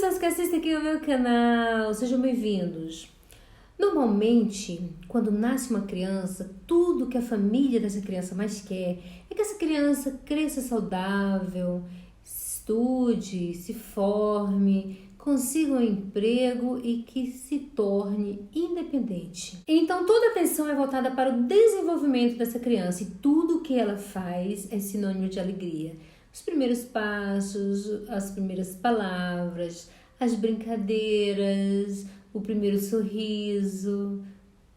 pessoas que assistem aqui ao meu canal, sejam bem-vindos. Normalmente, quando nasce uma criança, tudo que a família dessa criança mais quer é que essa criança cresça saudável, estude, se forme, consiga um emprego e que se torne independente. Então, toda a atenção é voltada para o desenvolvimento dessa criança e tudo que ela faz é sinônimo de alegria. Os primeiros passos, as primeiras palavras, as brincadeiras, o primeiro sorriso,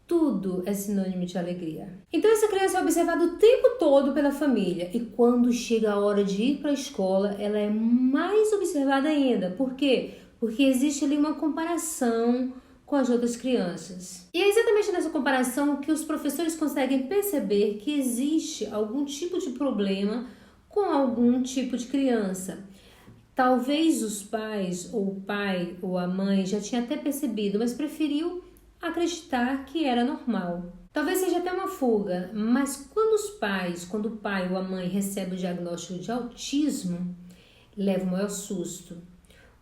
tudo é sinônimo de alegria. Então essa criança é observada o tempo todo pela família e quando chega a hora de ir para a escola, ela é mais observada ainda. Por quê? Porque existe ali uma comparação com as outras crianças. E é exatamente nessa comparação que os professores conseguem perceber que existe algum tipo de problema com algum tipo de criança. Talvez os pais, ou o pai ou a mãe já tinha até percebido, mas preferiu acreditar que era normal. Talvez seja até uma fuga, mas quando o pai ou a mãe recebe o diagnóstico de autismo, leva o maior susto.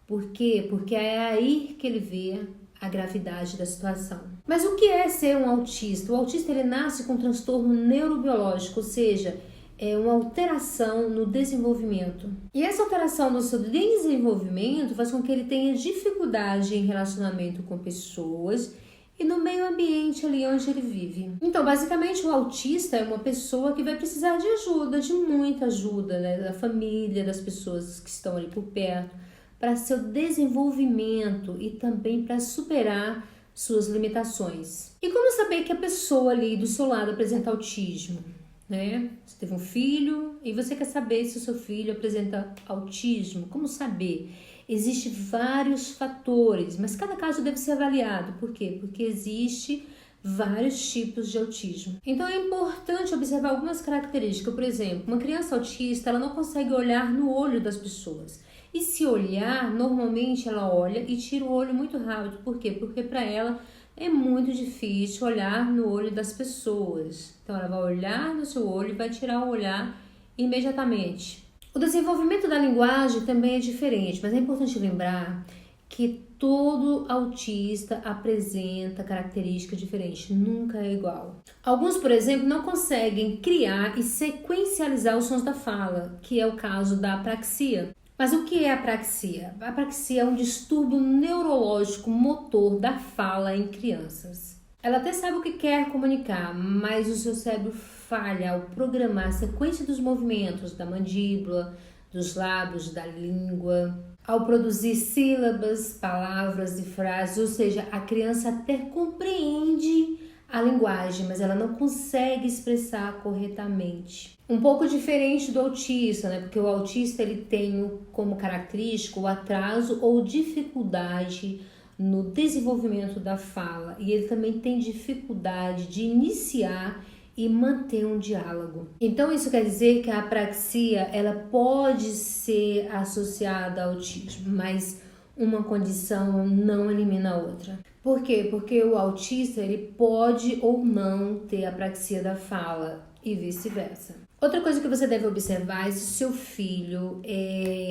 Por quê? Porque é aí que ele vê a gravidade da situação. Mas o que é ser um autista? O autista ele nasce com um transtorno neurobiológico, ou seja, é uma alteração no desenvolvimento. E essa alteração no seu desenvolvimento faz com que ele tenha dificuldade em relacionamento com pessoas e no meio ambiente ali onde ele vive. Então, basicamente, o autista é uma pessoa que vai precisar de ajuda, de muita ajuda, né? Da família, das pessoas que estão ali por perto, para seu desenvolvimento e também para superar suas limitações. E como saber que a pessoa ali do seu lado apresenta autismo? Né? Você teve um filho e você quer saber se o seu filho apresenta autismo. Como saber? Existem vários fatores, mas cada caso deve ser avaliado. Por quê? Porque existe vários tipos de autismo. Então é importante observar algumas características. Por exemplo, uma criança autista ela não consegue olhar no olho das pessoas. E se olhar, normalmente ela olha e tira o olho muito rápido. Por quê? Porque para ela é muito difícil olhar no olho das pessoas. Então ela vai olhar no seu olho e vai tirar o olhar imediatamente. O desenvolvimento da linguagem também é diferente, mas é importante lembrar que todo autista apresenta características diferentes, nunca é igual. Alguns, por exemplo, não conseguem criar e sequencializar os sons da fala, que é o caso da apraxia. Mas o que é apraxia? A apraxia é um distúrbio neurológico motor da fala em crianças. Ela até sabe o que quer comunicar, mas o seu cérebro falha ao programar a sequência dos movimentos da mandíbula, dos lábios, da língua, ao produzir sílabas, palavras e frases, ou seja, a criança até compreende a linguagem, mas ela não consegue expressar corretamente. Um pouco diferente do autista, né? Porque o autista ele tem como característica o atraso ou dificuldade no desenvolvimento da fala e ele também tem dificuldade de iniciar e manter um diálogo. Então isso quer dizer que a apraxia ela pode ser associada ao autismo, mas uma condição não elimina a outra. Por quê? Porque o autista ele pode ou não ter apraxia da fala e vice-versa. Outra coisa que você deve observar é se o seu filho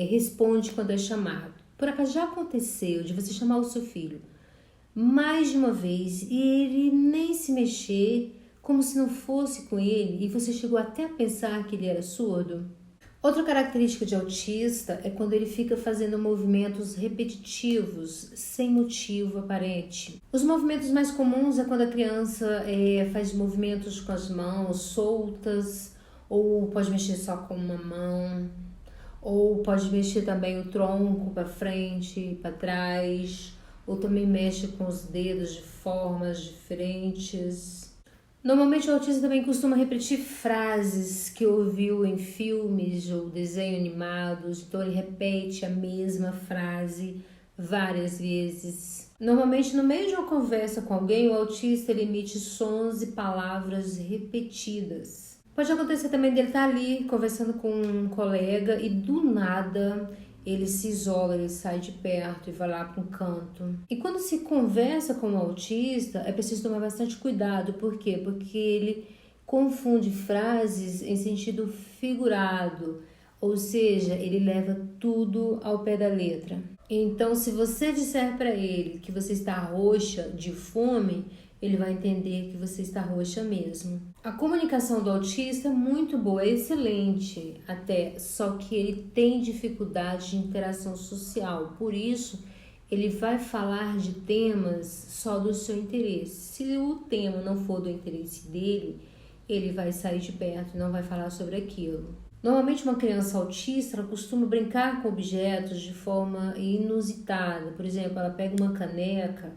responde quando é chamado. Por acaso já aconteceu de você chamar o seu filho mais de uma vez e ele nem se mexer, como se não fosse com ele, e você chegou até a pensar que ele era surdo? Outra característica de autista é quando ele fica fazendo movimentos repetitivos, sem motivo aparente. Os movimentos mais comuns é quando a criança faz movimentos com as mãos soltas, ou pode mexer só com uma mão, ou pode mexer também o tronco para frente, para trás, ou também mexe com os dedos de formas diferentes. Normalmente o autista também costuma repetir frases que ouviu em filmes ou desenhos animados, então ele repete a mesma frase várias vezes. Normalmente no meio de uma conversa com alguém, o autista ele emite sons e palavras repetidas. Pode acontecer também dele estar ali conversando com um colega e do nada ele se isola, ele sai de perto e vai lá para um canto. E quando se conversa com um autista, é preciso tomar bastante cuidado. Por quê? Porque ele confunde frases em sentido figurado, ou seja, ele leva tudo ao pé da letra. Então, se você disser para ele que você está roxa de fome, ele vai entender que você está roxa mesmo. A comunicação do autista é muito boa, é excelente até, só que ele tem dificuldade de interação social. Por isso, ele vai falar de temas só do seu interesse. Se o tema não for do interesse dele, ele vai sair de perto e não vai falar sobre aquilo. Normalmente uma criança autista ela costuma brincar com objetos de forma inusitada. Por exemplo, ela pega uma caneca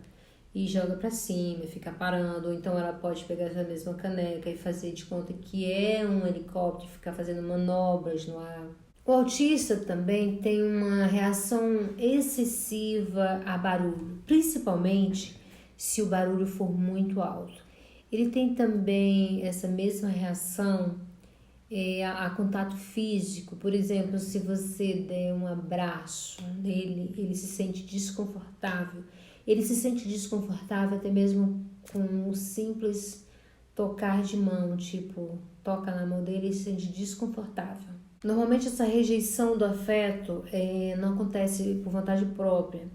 e joga para cima e fica parando. Ou então ela pode pegar essa mesma caneca e fazer de conta que é um helicóptero e ficar fazendo manobras no ar. O autista também tem uma reação excessiva a barulho, principalmente se o barulho for muito alto. Ele tem também essa mesma reação a contato físico. Por exemplo, se você der um abraço nele, ele se sente desconfortável. Ele se sente desconfortável até mesmo com um simples tocar de mão, tipo, toca na mão dele e se sente desconfortável. Normalmente essa rejeição do afeto não acontece por vontade própria.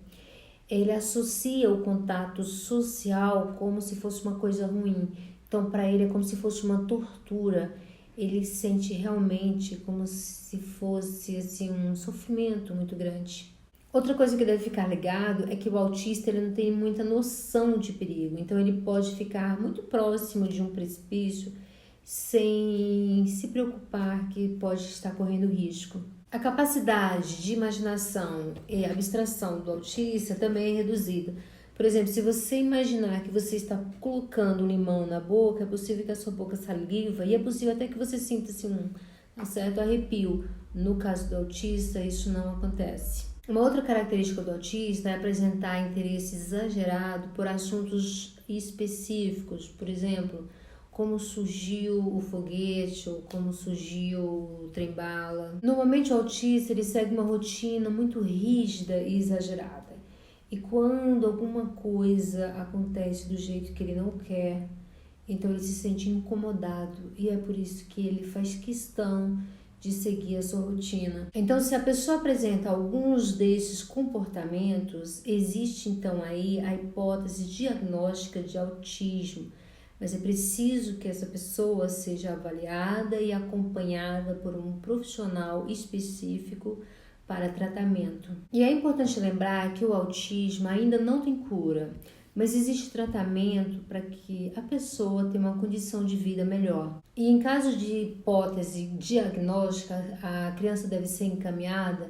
Ele associa o contato social como se fosse uma coisa ruim. Então, para ele é como se fosse uma tortura. Ele sente realmente como se fosse assim, um sofrimento muito grande. Outra coisa que deve ficar ligado é que o autista ele não tem muita noção de perigo. Então, ele pode ficar muito próximo de um precipício sem se preocupar que pode estar correndo risco. A capacidade de imaginação e abstração do autista também é reduzida. Por exemplo, se você imaginar que você está colocando um limão na boca, é possível que a sua boca saliva e é possível até que você sinta assim, um certo arrepio. No caso do autista, isso não acontece. Uma outra característica do autista é apresentar interesse exagerado por assuntos específicos. Por exemplo, como surgiu o foguete ou como surgiu o trem-bala. Normalmente o autista ele segue uma rotina muito rígida e exagerada. E quando alguma coisa acontece do jeito que ele não quer, então ele se sente incomodado. E é por isso que ele faz questão de seguir a sua rotina. Então, se a pessoa apresenta alguns desses comportamentos, existe então aí a hipótese diagnóstica de autismo. Mas é preciso que essa pessoa seja avaliada e acompanhada por um profissional específico para tratamento. E é importante lembrar que o autismo ainda não tem cura, mas existe tratamento para que a pessoa tenha uma condição de vida melhor. E em caso de hipótese diagnóstica, a criança deve ser encaminhada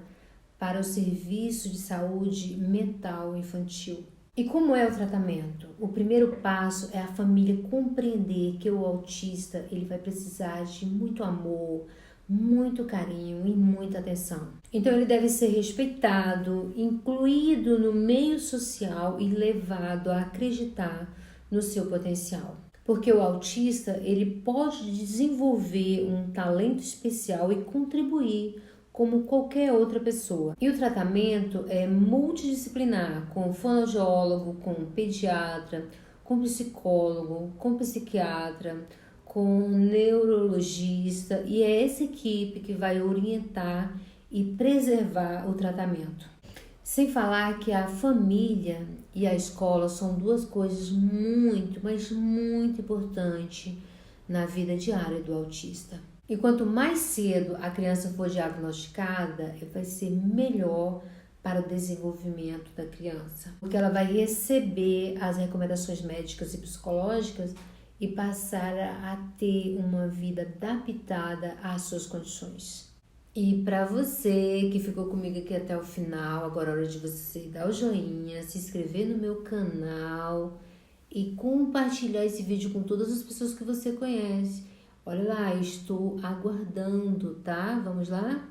para o serviço de saúde mental infantil. E como é o tratamento? O primeiro passo é a família compreender que o autista ele vai precisar de muito amor, muito carinho e muita atenção. Então ele deve ser respeitado, incluído no meio social e levado a acreditar no seu potencial. Porque o autista ele pode desenvolver um talento especial e contribuir como qualquer outra pessoa. E o tratamento é multidisciplinar, com fonoaudiólogo, com pediatra, com psicólogo, com psiquiatra, com neurologista, e é essa equipe que vai orientar e preservar o tratamento. Sem falar que a família e a escola são duas coisas muito, mas muito importantes na vida diária do autista. E quanto mais cedo a criança for diagnosticada, vai ser melhor para o desenvolvimento da criança, porque ela vai receber as recomendações médicas e psicológicas e passar a ter uma vida adaptada às suas condições. E para você que ficou comigo aqui até o final, agora é hora de você dar o joinha, se inscrever no meu canal e compartilhar esse vídeo com todas as pessoas que você conhece. Olha lá, estou aguardando, tá? Vamos lá?